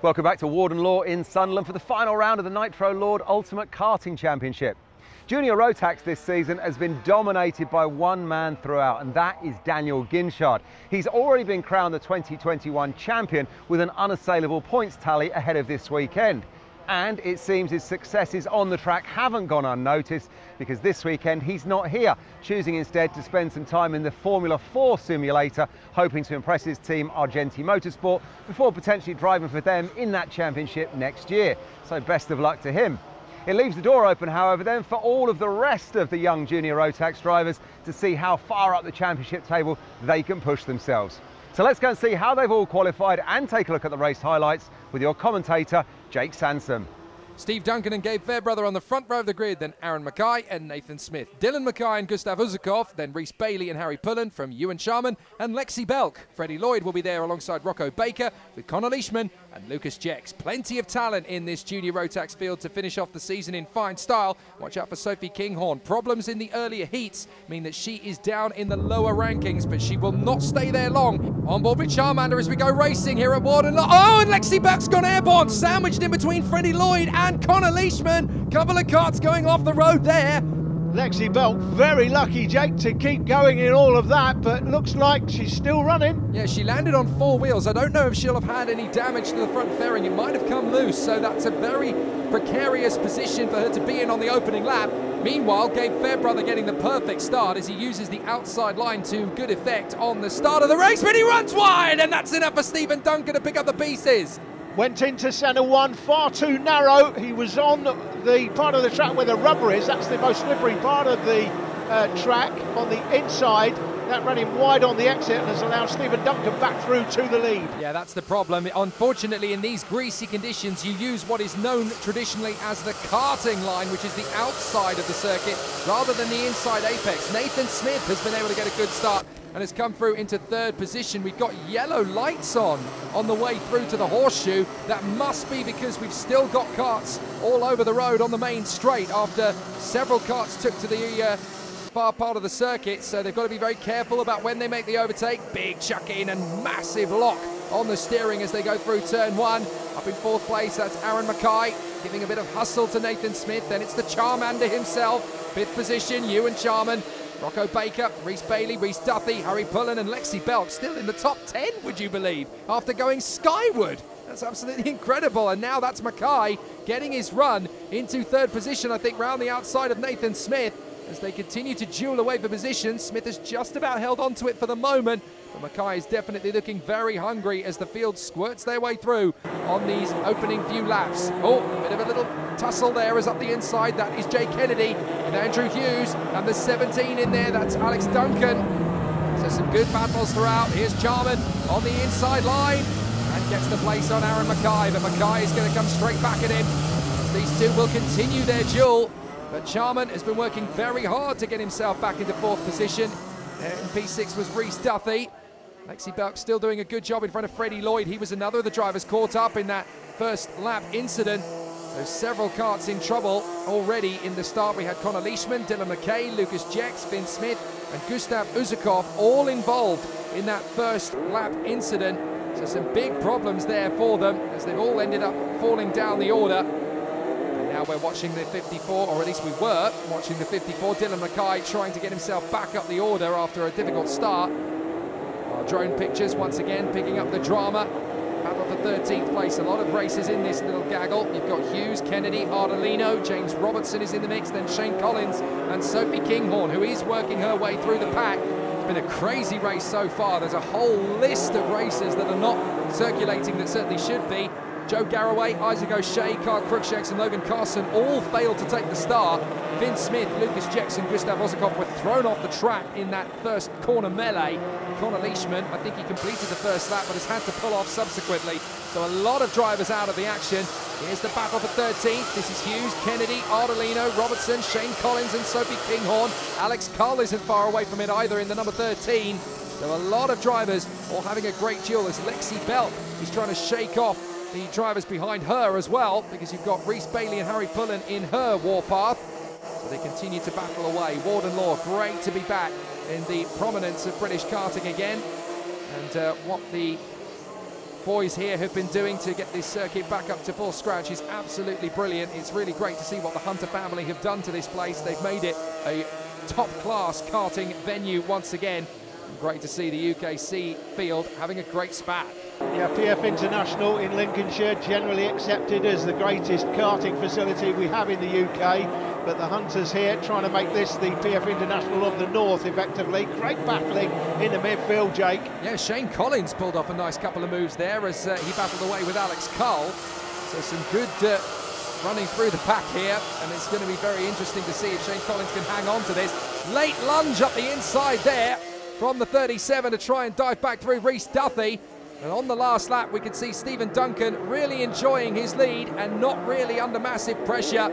Welcome back to Warden Law in Sunderland for the final round of the Nitro Lord Ultimate Karting Championship. Junior Rotax this season has been dominated by one man throughout, and that is Daniel Ginchard. He's already been crowned the 2021 champion with an unassailable points tally ahead of this weekend. And it seems his successes on the track haven't gone unnoticed, because this weekend he's not here, choosing instead to spend some time in the Formula 4 simulator, hoping to impress his team Argenti Motorsport before potentially driving for them in that championship next year. So best of luck to him. It leaves the door open, however, then for all of the rest of the young Junior Rotax drivers to see how far up the championship table they can push themselves. So let's go and see how they've all qualified and take a look at the race highlights with your commentator, Jake Sansom. Steve Duncan and Gabe Fairbrother on the front row of the grid, then Aaron Mackay and Nathan Smith. Dylan Mackay and Gustav Uzakov, then Rhys Bailey and Harry Pullen from Ewan Sharman, and Lexi Belk. Freddie Lloyd will be there alongside Rocco Baker with Connor Leishman and Lucas Jex. Plenty of talent in this Junior Rotax field to finish off the season in fine style. Watch out for Sophie Kinghorn. Problems in the earlier heats mean that she is down in the lower rankings, but she will not stay there long. On board with Charmander as we go racing here at Warden Law. Oh, and Lexi Belk's gone airborne, sandwiched in between Freddie Lloyd and Connor Leishman. Couple of karts going off the road there. Lexi Belk, very lucky, Jake, to keep going in all of that, but looks like she's still running. Yeah, she landed on four wheels. I don't know if she'll have had any damage to the front fairing. It might have come loose, so that's a very precarious position for her to be in on the opening lap. Meanwhile, Gabe Fairbrother getting the perfect start as he uses the outside line to good effect on the start of the race, but he runs wide, and that's enough for Stephen Duncan to pick up the pieces. Went into centre one, far too narrow. He was on the part of the track where the rubber is. That's the most slippery part of the track on the inside. That ran him wide on the exit and has allowed Stephen Duncan back through to the lead. Yeah, that's the problem. Unfortunately, in these greasy conditions, you use what is known traditionally as the karting line, which is the outside of the circuit, rather than the inside apex. Nathan Smith has been able to get a good start and has come through into third position. We've got yellow lights on the way through to the horseshoe. That must be because we've still got karts all over the road on the main straight after several karts took to the far part of the circuit, so they've got to be very careful about when they make the overtake. Big chuck in and massive lock on the steering as they go through turn one. Up in fourth place, that's Aaron Mackay, giving a bit of hustle to Nathan Smith. Then it's the Charmander himself. Fifth position, Ewan Sharman, Rocco Baker, Rhys Bailey, Rhys Duffy, Harry Pullen and Lexi Belk still in the top 10, would you believe, after going skyward. That's absolutely incredible. And now that's Mackay getting his run into third position, I think, round the outside of Nathan Smith. As they continue to duel away for position, Smith has just about held on to it for the moment, but Mackay is definitely looking very hungry as the field squirts their way through on these opening few laps. Oh, a bit of a little tussle there as up the inside. That is Jay Kennedy and Andrew Hughes, and the 17 in there, that's Alex Duncan. So some good battles throughout. Here's Charman on the inside line and gets the place on Aaron Mackay, but Mackay is going to come straight back at him. These two will continue their duel. But Charman has been working very hard to get himself back into fourth position. In P6 was Rhys Duffy. Lexi Belk still doing a good job in front of Freddie Lloyd. He was another of the drivers caught up in that first lap incident. There's several karts in trouble already in the start. We had Connor Leishman, Dylan Mackay, Lucas Jex, Finn Smith and Gustav Uzakov all involved in that first lap incident. So some big problems there for them as they've all ended up falling down the order. Now we're watching the 54, or at least we were watching the 54. Dylan Mackay trying to get himself back up the order after a difficult start. Our drone pictures once again picking up the drama. Battle for 13th place. A lot of races in this little gaggle. You've got Hughes, Kennedy, Ardolino, James Robertson is in the mix, then Shane Collins and Sophie Kinghorn, who is working her way through the pack. It's been a crazy race so far. There's a whole list of races that are not circulating that certainly should be. Joe Garraway, Isaac O'Shea, Carl Cruikshanks and Logan Carson all failed to take the start. Finn Smith, Lucas Jex and Gustav Uzakov were thrown off the track in that first corner melee. Connor Leishman, I think he completed the first lap but has had to pull off subsequently. So a lot of drivers out of the action. Here's the battle for 13th. This is Hughes, Kennedy, Ardolino, Robertson, Shane Collins and Sophie Kinghorn. Alex Cull isn't far away from it either in the number 13. So a lot of drivers all having a great duel as Lexi Belk is trying to shake off the drivers behind her as well, because you've got Rhys Bailey and Harry Pullen in her warpath. So they continue to battle away. Warden Law, great to be back in the prominence of British karting again. And what the boys here have been doing to get this circuit back up to full scratch is absolutely brilliant. It's really great to see what the Hunter family have done to this place. They've made it a top-class karting venue once again. Great to see the UKC field having a great spat. Yeah, PF International in Lincolnshire, generally accepted as the greatest karting facility we have in the UK, but the Hunters here trying to make this the PF International of the North effectively. Great battling in the midfield, Jake. Yeah, Shane Collins pulled off a nice couple of moves there as he battled away with Alex Cull. So some good running through the pack here, and it's going to be very interesting to see if Shane Collins can hang on to this. Late lunge up the inside there from the 37 to try and dive back through Rhys Duthie. And on the last lap, we could see Stephen Duncan really enjoying his lead and not really under massive pressure.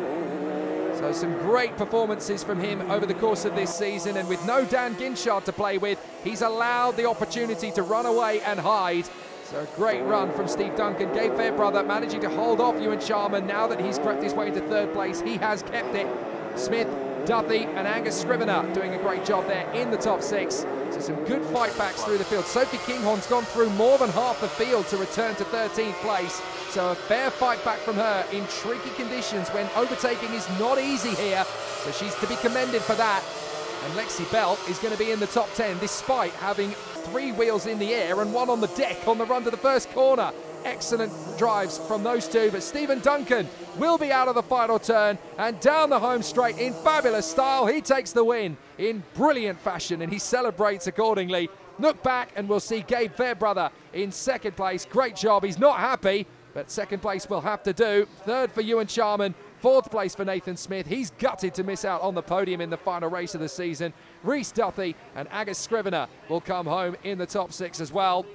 So some great performances from him over the course of this season, and with no Dan Ginchard to play with, he's allowed the opportunity to run away and hide. So a great run from Steve Duncan. Gabe Fairbrother managing to hold off Ewan Sharman. Now that he's crept his way into third place, he has kept it. Smith, Duthie and Angus Scrivener doing a great job there in the top 6. So some good fight backs through the field. Sophie Kinghorn's gone through more than half the field to return to 13th place. So a fair fight back from her in tricky conditions when overtaking is not easy here. So she's to be commended for that. And Lexi Bell is going to be in the top 10 despite having 3 wheels in the air and 1 on the deck on the run to the first corner. Excellent drives from those two, but Stephen Duncan will be out of the final turn and down the home straight in fabulous style. He takes the win in brilliant fashion and he celebrates accordingly. Look back and we'll see Gabe Fairbrother in second place. Great job. He's not happy, but second place will have to do. Third for Ewan Sharman. 4th place for Nathan Smith. He's gutted to miss out on the podium in the final race of the season. Rhys Duthie and Agus Scrivener will come home in the top 6 as well.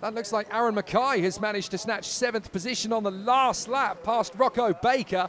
That looks like Aaron Mackay has managed to snatch 7th position on the last lap past Rocco Baker.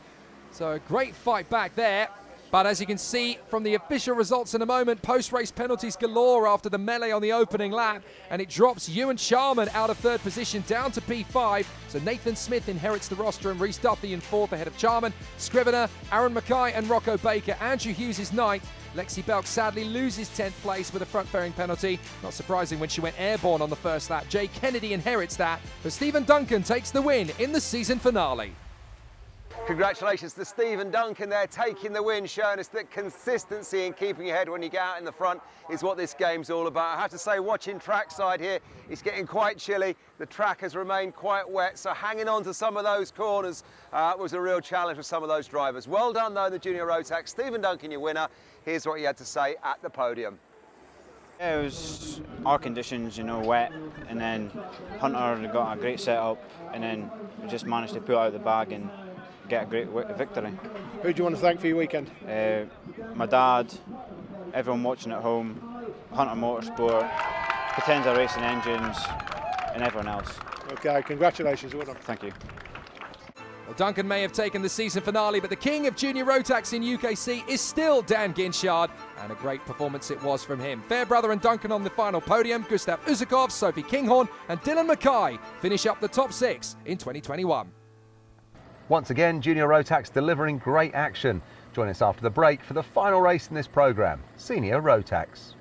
So a great fight back there. But as you can see from the official results in a moment, post-race penalties galore after the melee on the opening lap, and it drops Ewan Sharman out of 3rd position down to P5. So Nathan Smith inherits the roster and Rhys Duthie in 4th ahead of Sharman, Scrivener, Aaron Mackay and Rocco Baker. Andrew Hughes is 9th. Lexi Belk sadly loses 10th place with a front fairing penalty. Not surprising when she went airborne on the first lap. Jay Kennedy inherits that, but Stephen Duncan takes the win in the season finale. Congratulations to Stephen Duncan there, taking the win, showing us that consistency in keeping your head when you get out in the front is what this game's all about. I have to say, watching trackside here, it's getting quite chilly. The track has remained quite wet, so hanging on to some of those corners was a real challenge for some of those drivers. Well done, though, the Junior Rotax. Stephen Duncan, your winner. Here's what he had to say at the podium. Yeah, it was our conditions, you know, wet, and then Hunter got a great setup, and then we just managed to pull out of the bag and get a great victory. Who do you want to thank for your weekend? My dad, everyone watching at home, Hunter Motorsport, Potenza Racing Engines, and everyone else. Okay, congratulations. Well done. Thank you. Well, Duncan may have taken the season finale, but the king of Junior Rotax in UKC is still Dan Ginchard, and a great performance it was from him. Fairbrother and Duncan on the final podium. Gustav Uzakov, Sophie Kinghorn and Dylan Mackay finish up the top 6 in 2021. Once again, Junior Rotax delivering great action. Join us after the break for the final race in this programme, Senior Rotax.